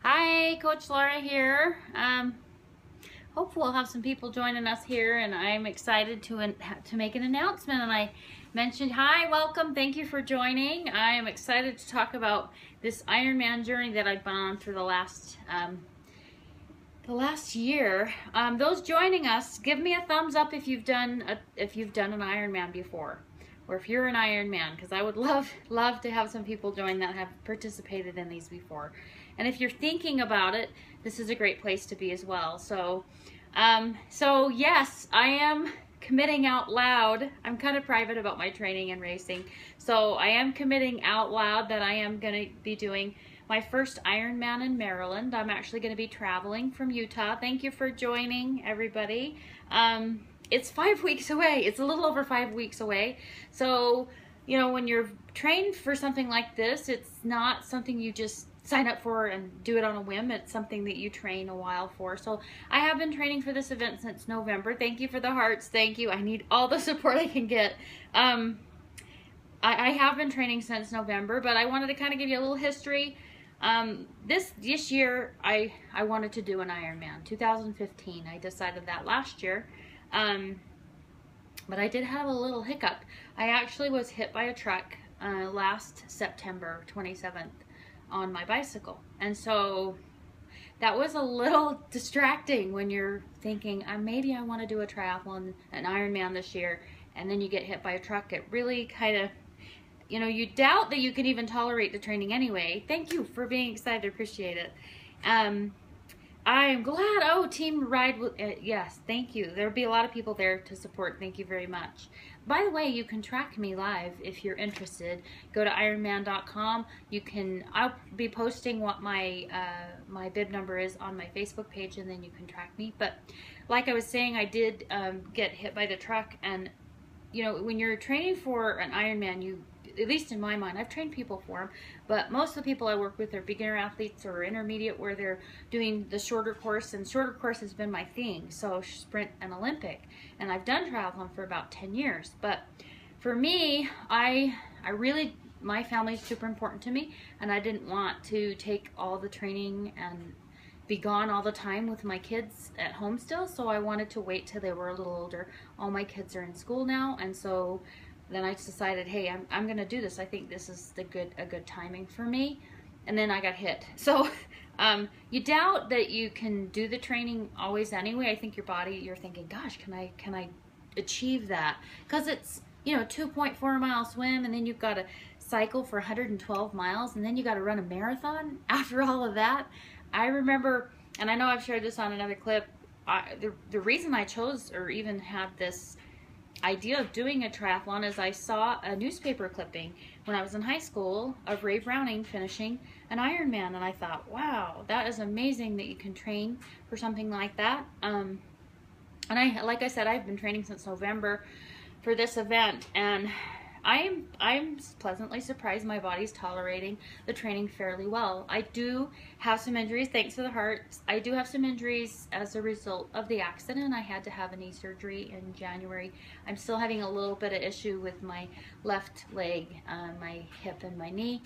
Hi, Coach Lora here. Hopefully we'll have some people joining us here, and I'm excited to make an announcement. And I mentioned, hi, welcome, thank you for joining. I am excited to talk about this Ironman journey that I've been on for the last year. Those joining us, give me a thumbs up if you've done an Ironman before, or if you're an Ironman, because I would love to have some people join that have participated in these before. And if you're thinking about it, this is a great place to be as well. So yes, I am committing out loud. I'm kind of private about my training and racing, so I am committing out loud that I am going to be doing my first Ironman in Maryland. I'm actually going to be traveling from Utah. Thank you for joining, everybody. It's 5 weeks away. It's a little over 5 weeks away. So, you know, when you're trained for something like this, it's not something you just sign up for and do it on a whim. It's something that you train a while for. So I have been training for this event since November. Thank you for the hearts. Thank you. I need all the support I can get. I have been training since November, but I wanted to kind of give you a little history. This year, I wanted to do an Ironman. 2015, I decided that last year. But I did have a little hiccup. I actually was hit by a truck last September 27th on my bicycle. And so that was a little distracting when you're thinking, maybe I want to do a triathlon, an Ironman this year, and then you get hit by a truck. It really kind of, you know, you doubt that you can even tolerate the training anyway. Thank you for being excited. Appreciate it. I'm glad. Oh, Team Ride. Yes, thank you. There'll be a lot of people there to support. Thank you very much. By the way, you can track me live if you're interested. Go to ironman.com. I'll be posting what my my bib number is on my Facebook page, and then you can track me. But like I was saying, I did get hit by the truck, and you know, when you're training for an Ironman, at least in my mind, I've trained people for them, but most of the people I work with are beginner athletes or intermediate, where they're doing the shorter course, and shorter course has been my thing, so sprint and Olympic, and I've done triathlon for about 10 years. But for me, I really, my family is super important to me, and I didn't want to take all the training and be gone all the time with my kids at home still, so I wanted to wait till they were a little older. All my kids are in school now, and so then I decided, hey, I'm gonna do this. I think this is a good timing for me. And then I got hit. So you doubt that you can do the training always anyway. I think your body, you're thinking, gosh, can I achieve that? Because it's, you know, 2.4 mile swim, and then you've got to cycle for 112 miles, and then you got to run a marathon after all of that. I remember, and I know I've shared this on another clip, the reason I chose or even had this idea of doing a triathlon is I saw a newspaper clipping when I was in high school of Ray Browning finishing an Ironman, and I thought, wow, that is amazing that you can train for something like that. And like I said, I've been training since November for this event, and I'm pleasantly surprised my body's tolerating the training fairly well. I do have some injuries, thanks to the hearts. I do have some injuries as a result of the accident. I had to have a knee surgery in January. I'm still having a little bit of issue with my left leg, my hip and my knee,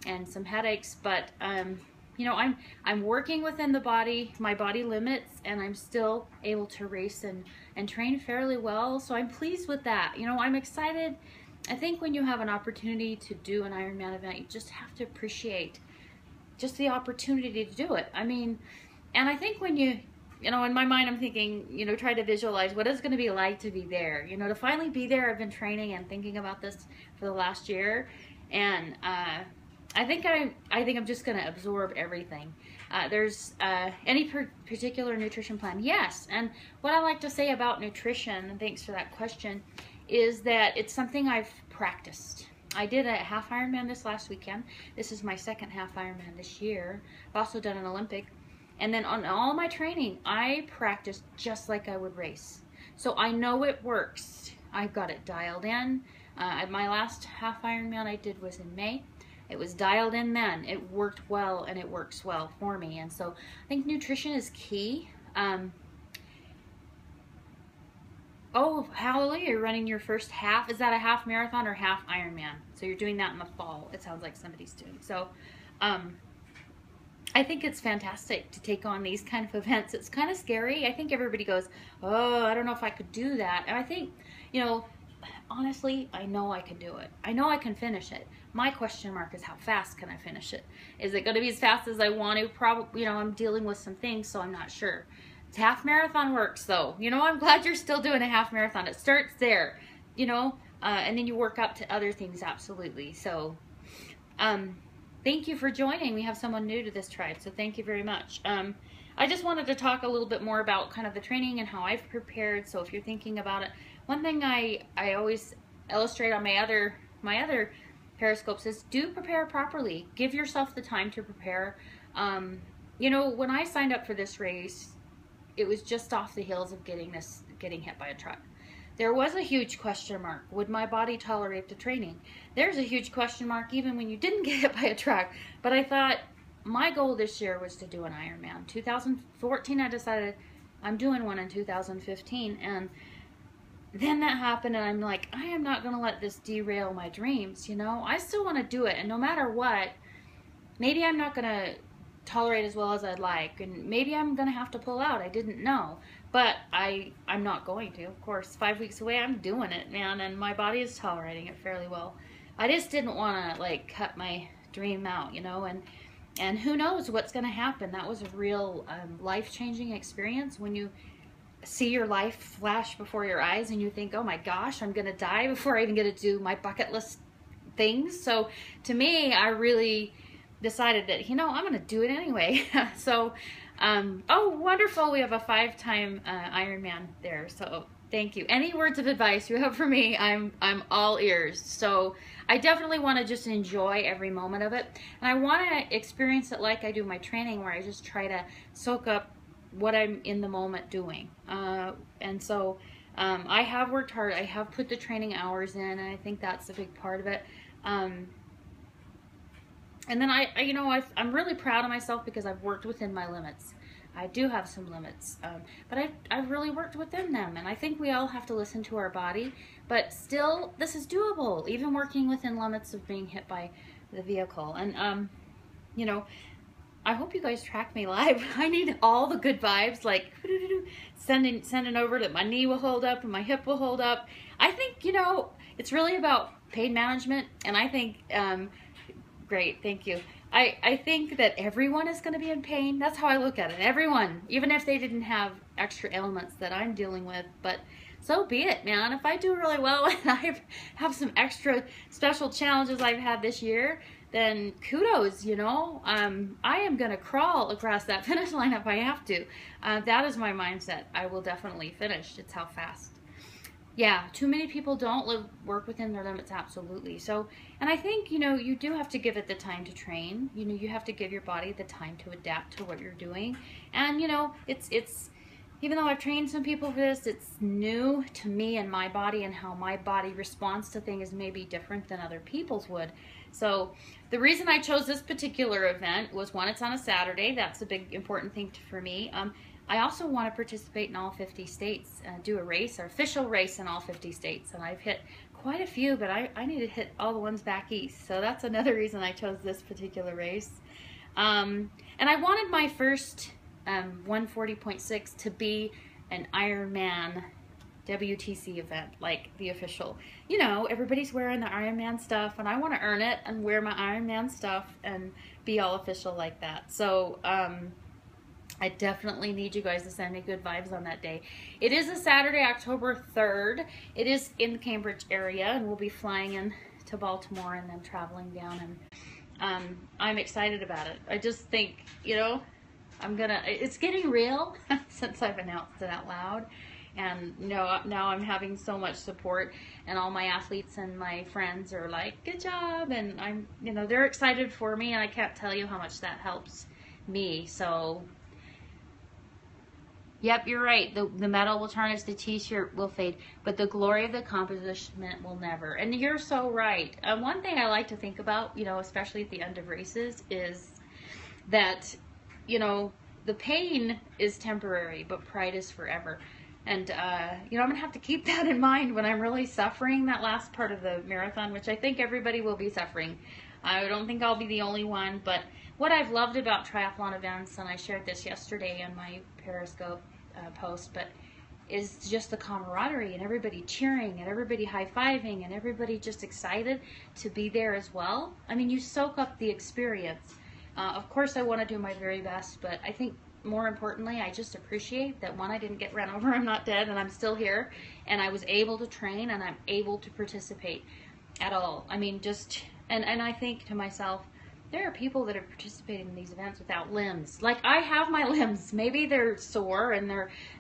and some headaches, but you know, I'm working within my body limits, and I'm still able to race and train fairly well, so I'm pleased with that. You know, I'm excited. I think when you have an opportunity to do an Ironman event, you just have to appreciate just the opportunity to do it. I mean, and I think when you know, in my mind, I'm thinking, you know, try to visualize what it's going to be like to be there. You know, to finally be there. I've been training and thinking about this for the last year, and I think I'm just going to absorb everything. There's any particular nutrition plan? Yes. And what I like to say about nutrition, and thanks for that question, is that it's something I've practiced. I did a half Ironman this last weekend. This is my second half Ironman this year. I've also done an Olympic. And then on all my training, I practiced just like I would race. So I know it works. I've got it dialed in. My last half Ironman I did was in May. It was dialed in then. It worked well, and it works well for me. And so I think nutrition is key. Oh, hallelujah, you're running your first half. Is that a half marathon or half Ironman? So you're doing that in the fall, it sounds like somebody's doing. So I think it's fantastic to take on these kind of events. It's kind of scary. I think everybody goes, oh, I don't know if I could do that. And I think, you know, honestly, I know I can do it. I know I can finish it. My question mark is how fast can I finish it? Is it going to be as fast as I want to? Probably, you know, I'm dealing with some things, so I'm not sure. Half marathon works though. You know, I'm glad you're still doing a half marathon. It starts there, you know, and then you work up to other things, absolutely. So, thank you for joining. We have someone new to this tribe, so thank you very much. I just wanted to talk a little bit more about kind of the training and how I've prepared. So if you're thinking about it, one thing I always illustrate on my other Periscopes is do prepare properly. Give yourself the time to prepare. You know, when I signed up for this race, it was just off the heels of getting hit by a truck. There was a huge question mark. Would my body tolerate the training? There's a huge question mark even when you didn't get hit by a truck. But I thought my goal this year was to do an Ironman. 2014, I decided I'm doing one in 2015. And then that happened, and I'm like, I am not going to let this derail my dreams, you know? I still want to do it, and no matter what, maybe I'm not going to tolerate as well as I'd like, and maybe I'm going to have to pull out. I didn't know, but I'm not going to. Of course, 5 weeks away, I'm doing it, man, and my body is tolerating it fairly well. I just didn't want to, like, cut my dream out, you know, and who knows what's going to happen. That was a real life-changing experience when you see your life flash before your eyes and you think, oh my gosh, I'm gonna die before I even get to do my bucket list things. So to me, I really decided that, you know, I'm gonna do it anyway. So oh, wonderful, we have a 5-time Ironman there, so thank you. Any words of advice you have for me, I'm all ears. So I definitely want to just enjoy every moment of it, and I want to experience it like I do my training, where I just try to soak up what I'm in the moment doing. And so I have worked hard. I have put the training hours in, and I think that's a big part of it. And then you know, I'm really proud of myself because I've worked within my limits. I do have some limits, but I've really worked within them, and I think we all have to listen to our body, but still, this is doable, even working within limits of being hit by the vehicle. And, you know, I hope you guys track me live. I need all the good vibes, like sending over that my knee will hold up and my hip will hold up. I think, you know, it's really about pain management, and I think, great, thank you. I think that everyone is going to be in pain. That's how I look at it. Everyone, even if they didn't have extra ailments that I'm dealing with, but so be it, man. If I do really well and I have some extra special challenges I've had this year, then kudos, you know. I am going to crawl across that finish line if I have to. That is my mindset. I will definitely finish. It's how fast. Yeah, too many people don't work within their limits, absolutely. So, and I think, you know, you do have to give it the time to train. You know, you have to give your body the time to adapt to what you're doing. And, you know, it's even though I've trained some people for this, it's new to me and my body, and how my body responds to things may be different than other people's would. So the reason I chose this particular event was, one, it's on a Saturday. That's a big important thing for me. I also want to participate in all 50 states, do a race, an official race in all 50 states. And I've hit quite a few, but I need to hit all the ones back east. So that's another reason I chose this particular race. And I wanted my first 140.6 to be an Ironman WTC event, like the official. You know, everybody's wearing the Ironman stuff, and I want to earn it and wear my Ironman stuff and be all official like that. So I definitely need you guys to send me good vibes on that day. It is a Saturday, October 3rd. It is in the Cambridge area, and we'll be flying in to Baltimore and then traveling down. And I'm excited about it. I just think, you know, it's getting real since I've announced it out loud. And now I'm having so much support, and all my athletes and my friends are like, good job. And I'm, you know, they're excited for me, and I can't tell you how much that helps me. So yep, you're right. The medal will tarnish, the t-shirt will fade, but the glory of the accomplishment will never. And you're so right. One thing I like to think about, you know, especially at the end of races, is that, you know, the pain is temporary, but pride is forever. And, you know, I'm going to have to keep that in mind when I'm really suffering that last part of the marathon, which I think everybody will be suffering. I don't think I'll be the only one, but what I've loved about triathlon events, and I shared this yesterday in my Periscope post, but is just the camaraderie and everybody cheering and everybody high-fiving and everybody just excited to be there as well. I mean, you soak up the experience. Of course, I want to do my very best, but I think more importantly, I just appreciate that, one, I didn't get run over, I'm not dead, and I'm still here, and I was able to train, and I'm able to participate at all. I mean, just, and I think to myself, there are people that are participating in these events without limbs. Like, I have my limbs. Maybe they're sore and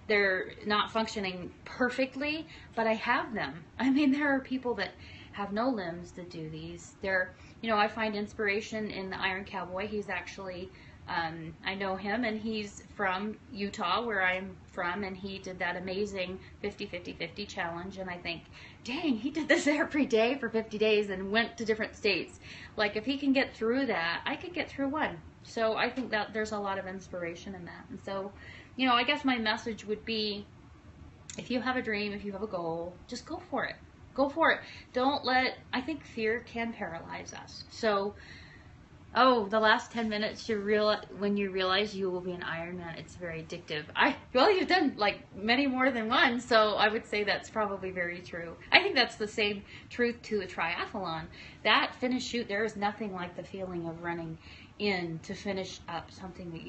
they're not functioning perfectly, but I have them. I mean, there are people that have no limbs that do these. I find inspiration in the Iron Cowboy. He's actually, I know him, and he's from Utah, where I'm from, and he did that amazing 50-50-50 challenge, and I think, dang, he did this every day for 50 days and went to different states. Like, if he can get through that, I could get through one. So I think that there's a lot of inspiration in that. And so, I guess my message would be, if you have a dream, if you have a goal, just go for it. Go for it. I think fear can paralyze us. So, the last 10 minutes, when you realize you will be an Ironman, it's very addictive. You've done like many more than one, so I would say that's probably very true. I think that's the same truth to a triathlon. That finish shoot, there is nothing like the feeling of running in to finish up something that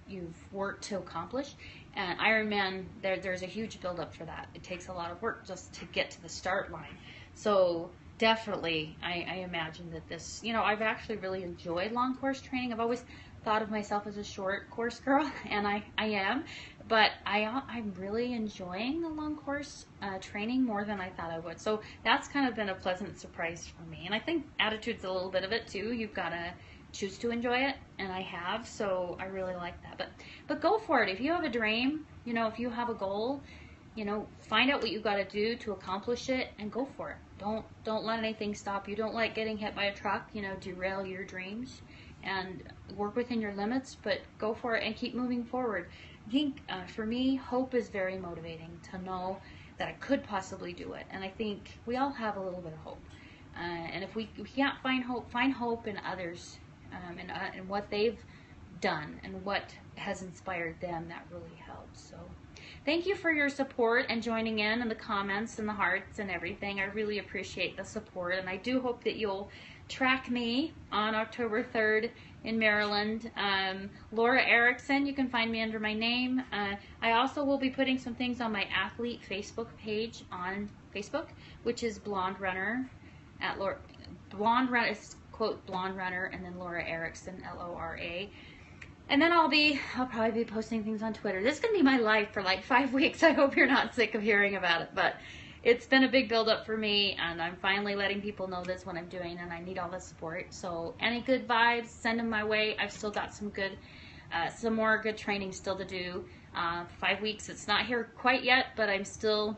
you've worked to accomplish. And Ironman, there's a huge build-up for that. It takes a lot of work just to get to the start line. So definitely, I imagine that this, I've actually really enjoyed long course training. I've always thought of myself as a short course girl, and I am, but I'm really enjoying the long course training more than I thought I would. So that's kind of been a pleasant surprise for me. And I think attitude's a little bit of it too. You've got to choose to enjoy it, and I have, so I really like that. But go for it. If you have a dream, if you have a goal, find out what you got to do to accomplish it and go for it. Don't let anything stop you. Don't let getting hit by a truck, derail your dreams, and work within your limits, but go for it and keep moving forward. I think for me, hope is very motivating to know that I could possibly do it. And I think we all have a little bit of hope. And if we can't find hope in others, and what they've done and what has inspired them. That really helps. So thank you for your support and joining in and the comments and the hearts and everything. I really appreciate the support, and I do hope that you'll track me on October 3rd in Maryland. Lora Erickson, you can find me under my name. I also will be putting some things on my athlete Facebook page on Facebook, which is Blonde Runner at Lora. Blonde Runner, it's quote Blonde Runner, and then Lora Erickson, Lora. And then I'll probably be posting things on Twitter. This is going to be my life for like 5 weeks. I hope you're not sick of hearing about it, but it's been a big build up for me, and I'm finally letting people know this what I'm doing, and I need all the support. So any good vibes, send them my way. I've still got some more good training still to do. 5 weeks, it's not here quite yet, but I'm still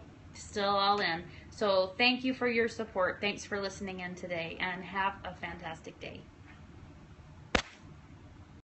all in. So thank you for your support. Thanks for listening in today, and have a fantastic day.